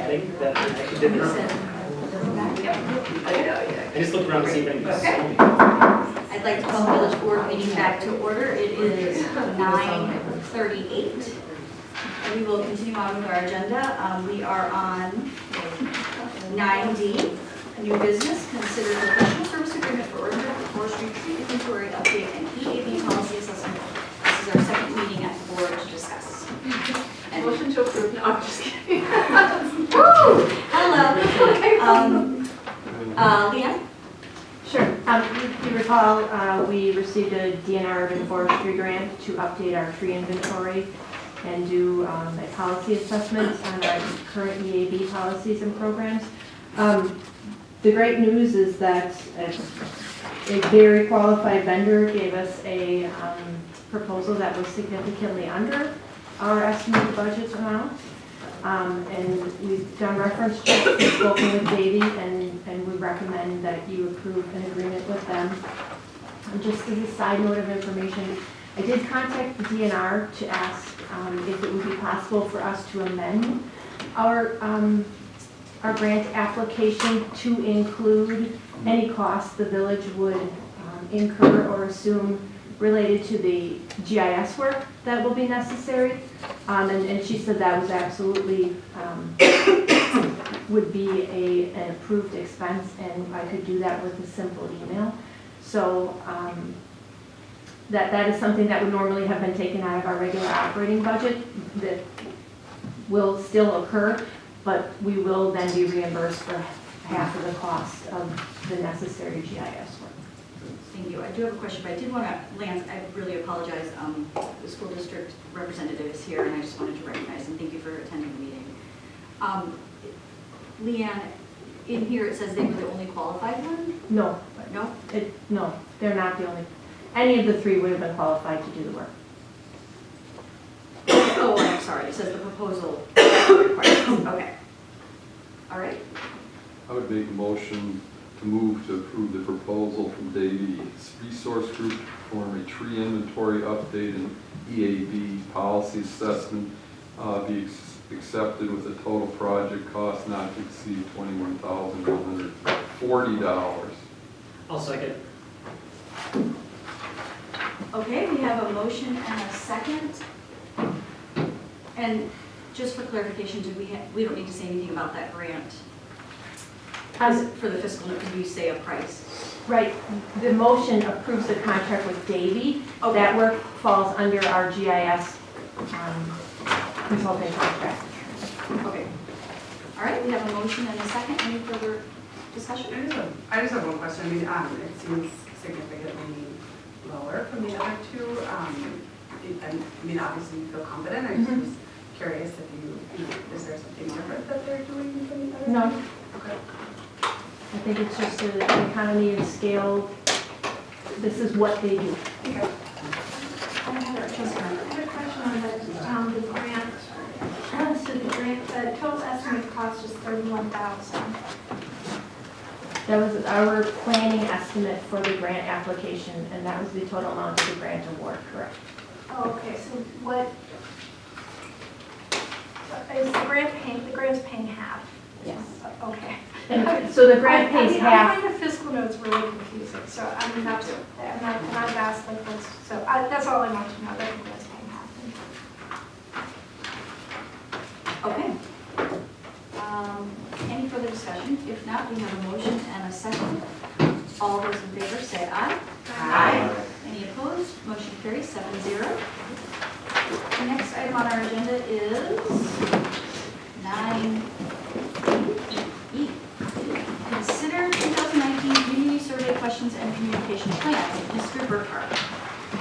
think that I actually did this. I just looked around to see if anyone was Okay. I'd like to call the village board meeting back to order. It is 9:38. And we will continue on with our agenda. We are on 9D, new business, consider professional service agreement for ordinary forestry tree inventory update and EAB policy assessment. This is our second meeting at the board to discuss. And Motion to approve. No, I'm just kidding. Woo! Hello. Leanne? Sure. If you recall, we received a DNR urban forestry grant to update our tree inventory and do a policy assessment on our current EAB policies and programs. The great news is that a very qualified vendor gave us a proposal that was significantly under our estimated budget amount. And we've done reference checks and spoken with Davey, and we recommend that you approve an agreement with them. And just as a side note of information, I did contact the DNR to ask if it would be possible for us to amend our grant application to include any costs the village would incur or assume related to the GIS work that will be necessary. And she said that was absolutely, would be an approved expense, and I could do that with a simple email. So that is something that would normally have been taken out of our regular operating budget that will still occur, but we will then be reimbursed for half of the cost of the necessary GIS work. Thank you. I do have a question, but I did want to, Lance, I really apologize. The school district representative is here, and I just wanted to recognize and thank you for attending the meeting. Leanne, in here it says they were the only qualified one? No. No? No, they're not the only. Any of the three would have been qualified to do the work. Oh, I'm sorry. It says the proposal requires. Okay. All right. I would make a motion to move to approve the proposal from Davies Resource Group to perform a tree inventory update and EAB policy assessment be accepted with a total project cost not to exceed $21,140. I'll second. Okay, we have a motion and a second. And just for clarification, we don't need to say anything about that grant for the fiscal note. Did you say a price? Right, the motion approves the contract with Davey. Okay. That work falls under our GIS consulting contract. Okay. All right, we have a motion and a second. Any further discussion? I just have one question. I mean, it seems significantly lower from the other two. I mean, obviously you feel confident. I'm just curious if you know, is there something different that they're doing from the other? No. Okay. I think it's just an economy of scale. This is what they do. Okay. I have a question on the grant. So the grant, the total estimate cost is $31,000. That was our planning estimate for the grant application, and that was the total amount of the grant award, correct? Oh, okay, so what, is the grant paying, the grant's paying half? Yes. Okay. And so the grant pays I half. find the fiscal notes really confusing, so I'm not, and I've asked like what's, so that's all I want to know, that the grant's paying half. Okay. Any further discussion? If not, we have a motion and a second. All those in favor say aye. Aye. Any opposed? Motion carries 7-0. The next item on our agenda is 9E. Consider 2019 community survey questions and communication plan. Mr. Burkhart.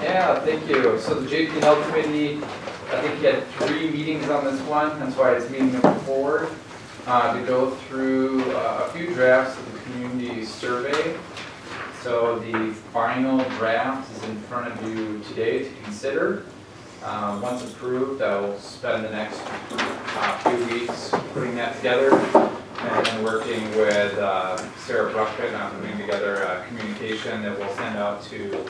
Yeah, thank you. So the JP&L committee, I think you had 3 meetings on this one. That's why it's meeting number 4 to go through a few drafts of the community survey. So the final draft is in front of you today to consider. Once approved, I will spend the next few weeks putting that together and then working with Sarah Bruckman on putting together a communication that we'll send out to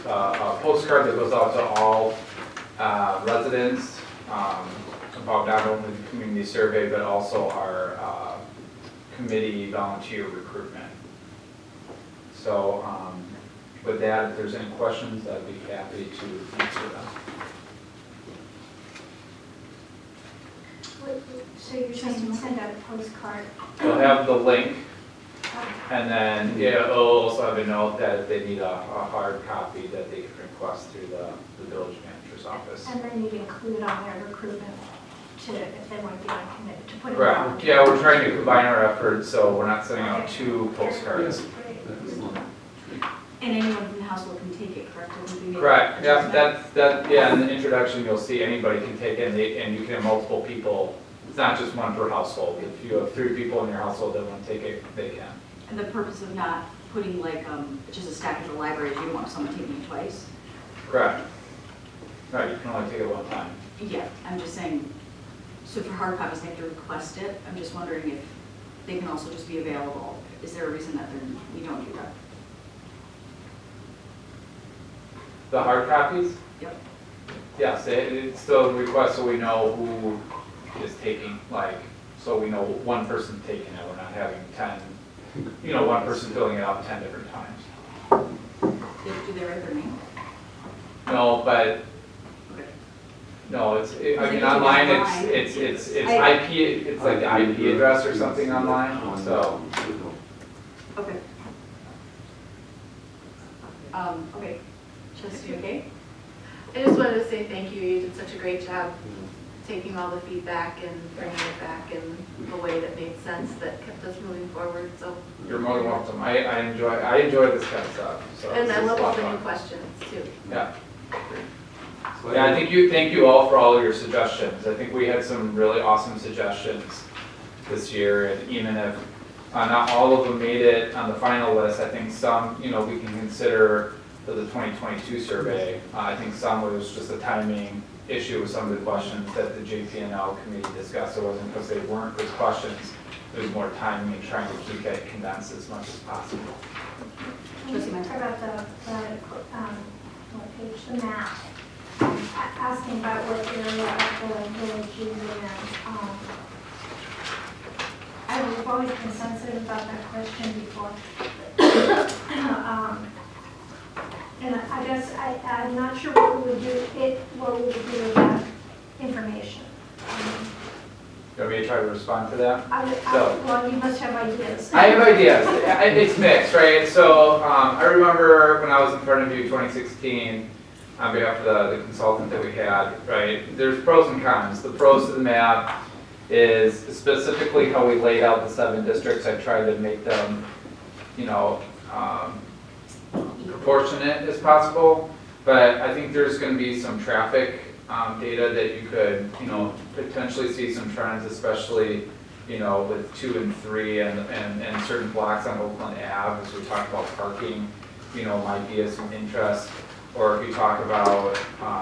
a postcard that goes out to all residents about not only the community survey, but also our committee volunteer recruitment. So with that, if there's any questions, I'd be happy to answer them. So you're saying send out a postcard? They'll have the link, and then it'll also have a note that if they need a hard copy, that they can request through the village manager's office. And then you'd include on their recruitment to, if they want to be on committee, to put it Right, on. yeah, we're trying to combine our efforts, so we're not sending out 2 postcards. Great. Excellent. And anyone from the household can take it, correct? It wouldn't be made Correct, yeah, adjustment? yeah, in the introduction, you'll see anybody can take it, and you can have multiple people. It's not just one per household. If you have 3 people in your household that want to take it, they can. And the purpose of not putting like, just a stack at the library is you don't want someone taking it twice? Correct. Right, you can only take it one time. Yeah, I'm just saying, so for hard copies, they have to request it. I'm just wondering if they can also just be available. Is there a reason that we don't do that? The hard copies? Yep. Yes, it's still a request so we know who is taking, like, so we know one person taking it. We're not having 10, one person filling it out 10 different times. Do they write their name? No, but Okay. no, I mean, Because online, online, it's IP, it's like the IP address or something online, so. Okay. Okay. Trustee, okay? I just wanted to say thank you. You did such a great job taking all the feedback and bringing it back in a way that made sense, that kept us moving forward, so. You're more than welcome. I enjoy this kind of stuff, so. And I it's love a lot all of the new fun. questions too. Yeah. So Yeah, thank you all for all of your suggestions. I think we had some really awesome suggestions this year, and even if not all of them made it on the final list, I think some, we can consider for the 2022 survey. I think some was just a timing issue with some of the questions that the JPNL committee discussed. It wasn't because they weren't good questions. It was more timing and trying to keep it condensed as much as possible. Trustee Meyer. About what page, the map, asking about what area of the village is in. I've always been sensitive about that question before. And I guess I'm not sure what we would do, what we would do with that information. You want me to try to respond to that? Well, you must have ideas. I have ideas. It's mixed, right? So I remember when I was in front of you 2016, on behalf of the consultant that we had, right? There's pros and cons. The pros to the map is specifically how we laid out the 7 districts. I tried to make them, proportionate as possible. But I think there's going to be some traffic data that you could, potentially see some trends, especially, with 2 and 3 and certain blocks on Oakland Ave, as we talk about parking, might be of some interest. Or if you talk about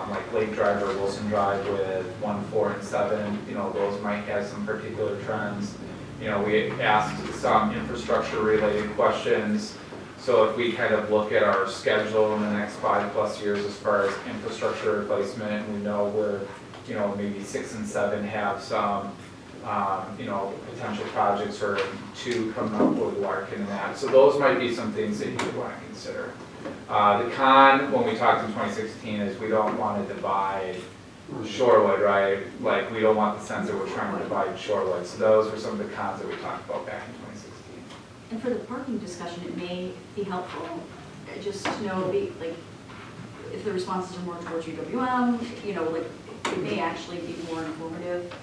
like Lake Drive or Wilson Drive with 1, 4, and 7, those might have some particular trends. We asked some infrastructure related questions. So if we kind of look at our schedule in the next 5+ years as far as infrastructure replacement, we know where, maybe 6 and 7 have some, potential projects, or 2 coming up with Larkin and that. So those might be some things that you would want to consider. The con, when we talked in 2016, is we don't want to divide Shorewood, right? Like, we don't want the sense that we're trying to divide Shorewood. So those were some of the cons that we talked about back in 2016. And for the parking discussion, it may be helpful, just to know, like, if the responses are more towards UWM, it may actually be more informative,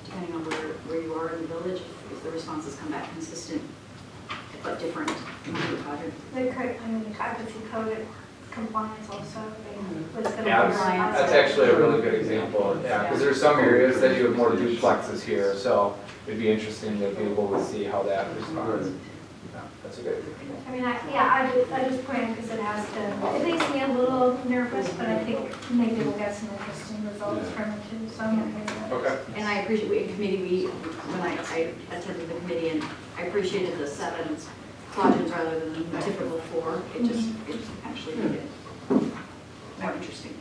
depending on where you are in the village, if the responses come back consistent, but different from the project. The occupancy code compliance also. What's going to Yeah, that's actually a really good example. Yeah, because there's some areas that you have more duplexes here, so it'd be interesting to be able to see how that responds. Yeah, that's a good example. I mean, I just point because it makes me a little nervous, but I think maybe we'll get some interesting results from it too, so I'm okay with that. Okay. And I appreciate, in committee, when I attended the committee, and I appreciated the 7 quadrants rather than the typical 4. It actually made it more interesting.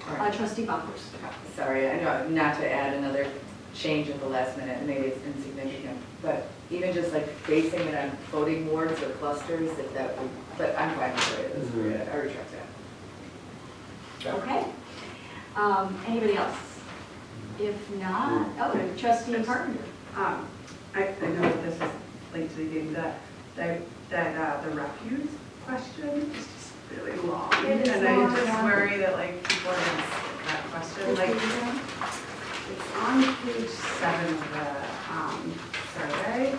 All right. Trustee Bumpers. Sorry, I know, not to add another change at the last minute, and maybe it's insignificant, but even just like basing it on voting wards or clusters, if that would, but I'm fine with it, I retract that. Okay. Anybody else? If not, oh, Trustee Carpenter. I know that this is linked to the game, that the refuse question is just really long. It is And long, I just yeah. worry that like people are gonna skip that question, like, it's on page 7 of the survey.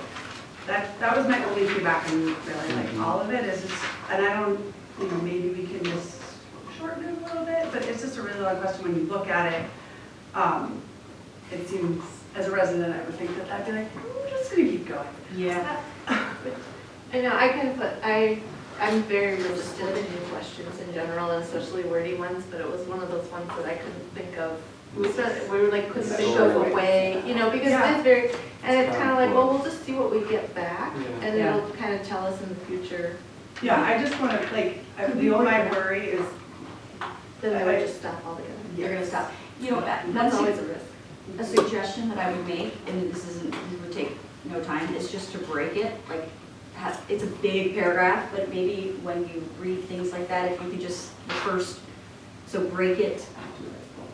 That was my only feedback, and really like all of it is just, and I don't, maybe we can just shorten it a little bit, but it's just a really long question when you look at it. It seems, as a resident, I would think that I'd be like, we're just gonna keep going. Yeah. I know, I kind of put, I'm very resistant to new questions in general, and especially wordy ones, but it was one of those ones that I couldn't think of. We were like, couldn't think of a way, because Yeah. it's very, and it's kind of like, well, we'll just see what we get back, Yeah. and it'll kind of tell us in the future. Yeah, I just wanna, like, my worry is, Then I would just stop altogether. You're gonna stop. That's That's always a risk. a suggestion that I would make, and this would take no time, is just to break it, like, it's a big paragraph, but maybe when you read things like that, if you could just, so break it,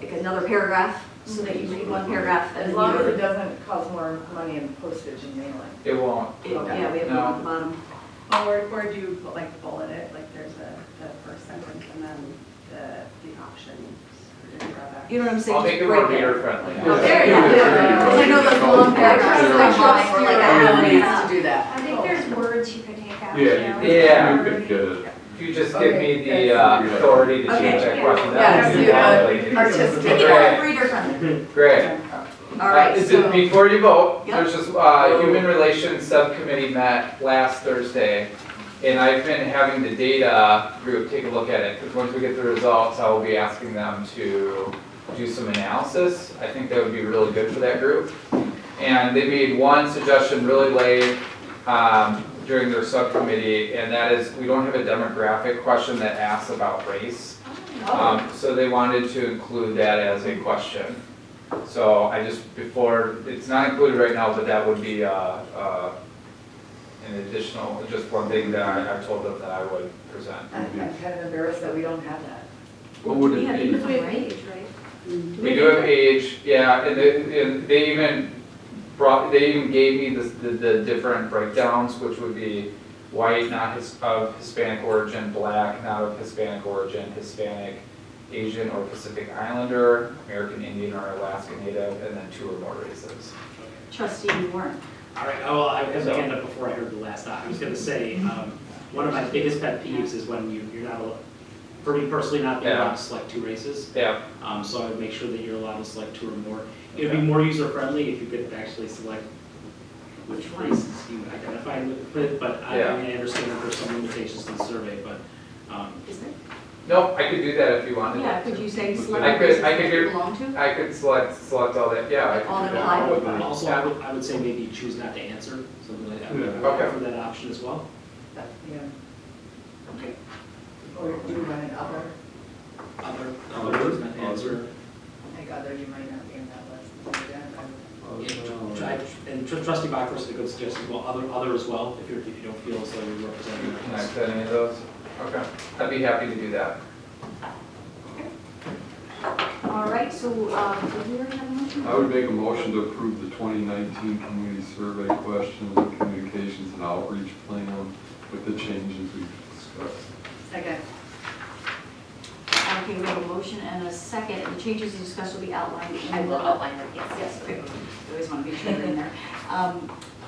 like another paragraph, so that you read one paragraph. and As then long you- as it doesn't cost more money in postage and mailing. It won't. Yeah, we have one at the bottom. or do you like bullet it, like there's the first sentence and then the options. You know what I'm saying? I'll Just make it more break reader friendly. Oh, there you go. Because I know those long paragraphs, Yeah. like, trust, or like, I don't know, Needs to do that. I think there's words you could take out. Yeah, Yeah. you could get it. If you just give me Okay, the authority to change that Okay. question, Yeah, that would be yeah. lovely. Artistic. Make it more reader friendly. Great. All right, Is it, so, before you vote, Yep. there's just, Human Relations Subcommittee met last Thursday, and I've been having the data group take a look at it, because once we get the results, I will be asking them to do some analysis. I think that would be really good for that group. And they made one suggestion really late during their subcommittee, and that is, we don't have a demographic question that asks about race. So they wanted to include that as a question. So I just, it's not included right now, but that would be an additional, just one thing that I told them that I would present. I'm kind of embarrassed that we don't have that. What would we have it be? income range, right? We do have age, yeah, and they even gave me the different breakdowns, which would be white, not of Hispanic origin, black, not of Hispanic origin, Hispanic, Asian or Pacific Islander, American Indian or Alaska Native, and then 2 or more races. Trustee Warren. All right, well, I had my hand up before I heard the last thought. I was gonna say, one of my biggest pet peeves is when you're not, for me personally, not being allowed to select 2 races. Yeah, So I would make sure that you're allowed to select 2 or more. It would be more user-friendly if you could actually select which races you identify with, but I understand that there's some limitations to the survey, but, Is there? no, I could do that if you wanted. Yeah, could you say I select could- races I could that do- you belong to? I could select all that, yeah. I could All do that that. apply? also I would say maybe choose not to answer, something like that. Yeah. Okay. Offer that option as well. Yeah. Okay. Or do you want an other? Other, choose not to answer. Like other, you might not be in that list. And Trustee Bachris is a good suggestion, well, other as well, if you don't feel as though you're representing. Can I set any of those? Okay, I'd be happy to do that. All right, so, did we already have a motion? I would make a motion to approve the 2019 community survey questions and communications and outreach plan with the changes we've discussed. Second. Okay, we have a motion and a second, and the changes discussed will be outlined in the... I will outline them, yes. Yes, okay. We always want to be sure they're in there.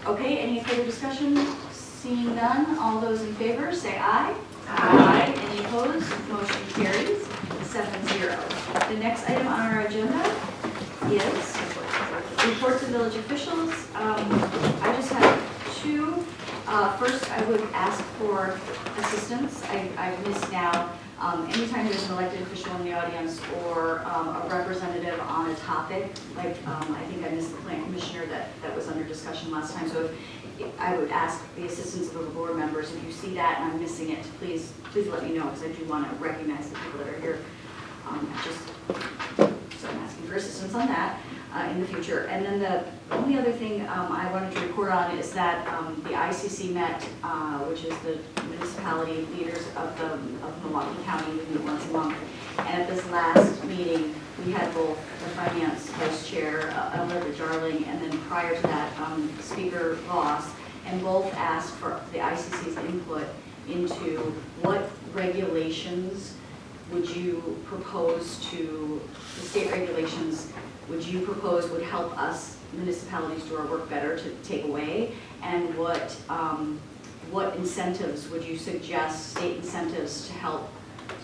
Okay, any further discussion? Seeing none, all those in favor, say aye. Aye. Any opposed? Motion carries 7-0. The next item on our agenda is reports of village officials. I just have 2. First, I would ask for assistance. I've missed now. Anytime there's an elected official in the audience or a representative on a topic, like I think I missed the plant commissioner that was under discussion last time. So if I would ask the assistance of the board members, if you see that and I'm missing it, please let me know, because I do want to recognize the people that are here. just, so I'm asking for assistance on that in the future. And then the only other thing I wanted to report on is that the ICC met, which is the municipality leaders of Milwaukee County, we meet once a month. And at this last meeting, we had both the finance vice chair, Elizabeth Darling, and then prior to that, Speaker Voss, and both asked for the ICC's input into what regulations would you propose to, the state regulations, would you propose would help us municipalities do our work better to take away, and what incentives would you suggest, state incentives to help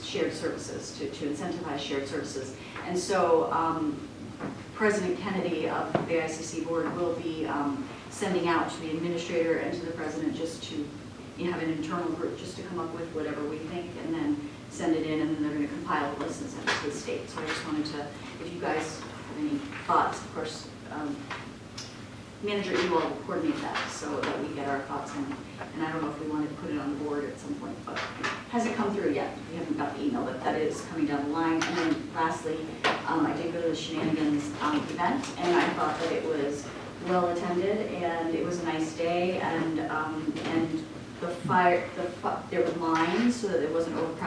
shared services, to incentivize shared services. And so President Kennedy of the ICC board will be sending out to the administrator and to the president just to have an internal group just to come up with whatever we think and then send it in, and then they're going to compile a list and send it to the state. So I just wanted to, if you guys have any thoughts, of course, manager, you all coordinate that so that we get our thoughts in. And I don't know if we wanted to put it on the board at some point, but it hasn't come through yet. We haven't got the email, but that is coming down the line. And then lastly, I did go to the Shenanigans event, and I thought that it was well attended, and it was a nice day, and there were lines so that it wasn't overcrowded.